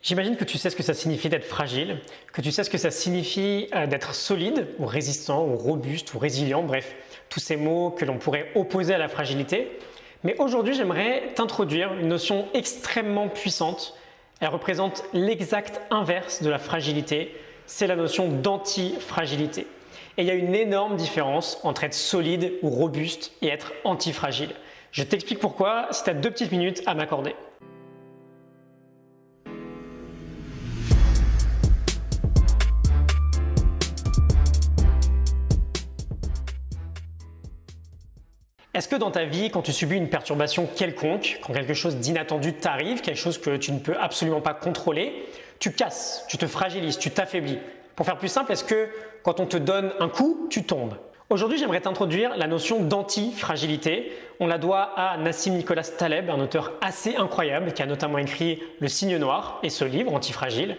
J'imagine que tu sais ce que ça signifie d'être fragile, que tu sais ce que ça signifie d'être solide ou résistant ou robuste ou résilient, bref, tous ces mots que l'on pourrait opposer à la fragilité. Mais aujourd'hui, j'aimerais t'introduire une notion extrêmement puissante. Elle représente l'exact inverse de la fragilité, c'est la notion d'antifragilité. Et il y a une énorme différence entre être solide ou robuste et être antifragile. Je t'explique pourquoi si tu as 2 petites minutes à m'accorder. Est-ce que dans ta vie, quand tu subis une perturbation quelconque, quand quelque chose d'inattendu t'arrive, quelque chose que tu ne peux absolument pas contrôler, tu casses, tu te fragilises, tu t'affaiblis? Pour faire plus simple, est-ce que quand on te donne un coup, tu tombes? Aujourd'hui, j'aimerais t'introduire la notion d'antifragilité. On la doit à Nassim Nicholas Taleb, un auteur assez incroyable qui a notamment écrit Le Cygne Noir et ce livre, Antifragile.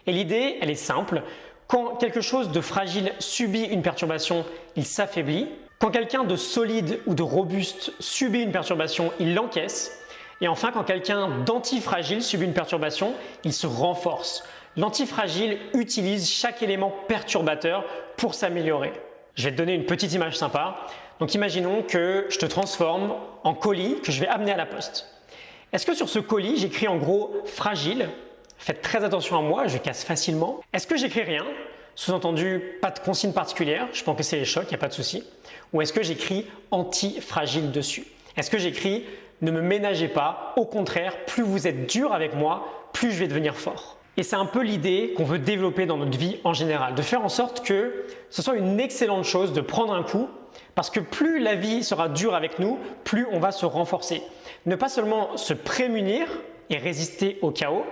Et l'idée, elle est simple. Quand quelque chose de fragile subit une perturbation, il s'affaiblit. Quand quelqu'un de solide ou de robuste subit une perturbation, il l'encaisse. Et enfin, quand quelqu'un d'antifragile subit une perturbation, il se renforce. L'antifragile utilise chaque élément perturbateur pour s'améliorer. Je vais te donner une petite image sympa. Donc imaginons que je te transforme en colis que je vais amener à la poste. Est-ce que sur ce colis, j'écris en gros « fragile », faites très attention à moi, je casse facilement. Est-ce que j'écris rien? Sous-entendu, pas de consigne particulière, je pense que c'est les chocs, il n'y a pas de souci. Ou est-ce que j'écris anti-fragile dessus? Est-ce que j'écris ne me ménagez pas, au contraire, plus vous êtes dur avec moi, plus je vais devenir fort. Et c'est un peu l'idée qu'on veut développer dans notre vie en général, de faire en sorte que ce soit une excellente chose de prendre un coup, parce que plus la vie sera dure avec nous, plus on va se renforcer. Ne pas seulement se prémunir et résister au chaos,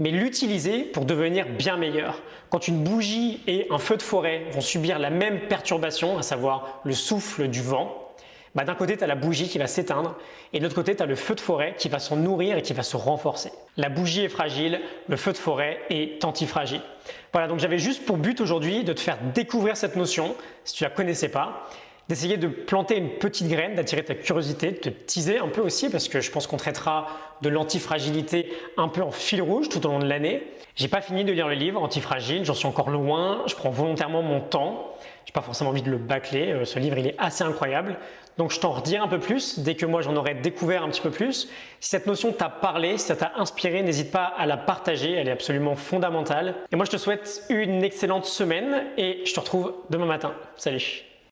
mais l'utiliser pour devenir bien meilleur. Quand une bougie et un feu de forêt vont subir la même perturbation, à savoir le souffle du vent, d'un côté tu as la bougie qui va s'éteindre et de l'autre côté tu as le feu de forêt qui va s'en nourrir et qui va se renforcer. La bougie est fragile, le feu de forêt est antifragile. Voilà, donc j'avais juste pour but aujourd'hui de te faire découvrir cette notion, si tu ne la connaissais pas, d'essayer de planter une petite graine, d'attirer ta curiosité, de te teaser un peu aussi parce que je pense qu'on traitera de l'antifragilité un peu en fil rouge tout au long de l'année. J'ai pas fini de lire le livre Antifragile, j'en suis encore loin, je prends volontairement mon temps. J'ai pas forcément envie de le bâcler, ce livre il est assez incroyable. Donc je t'en redirai un peu plus dès que moi j'en aurai découvert un petit peu plus. Si cette notion t'a parlé, si ça t'a inspiré, n'hésite pas à la partager, elle est absolument fondamentale. Et moi je te souhaite une excellente semaine et je te retrouve demain matin. Salut!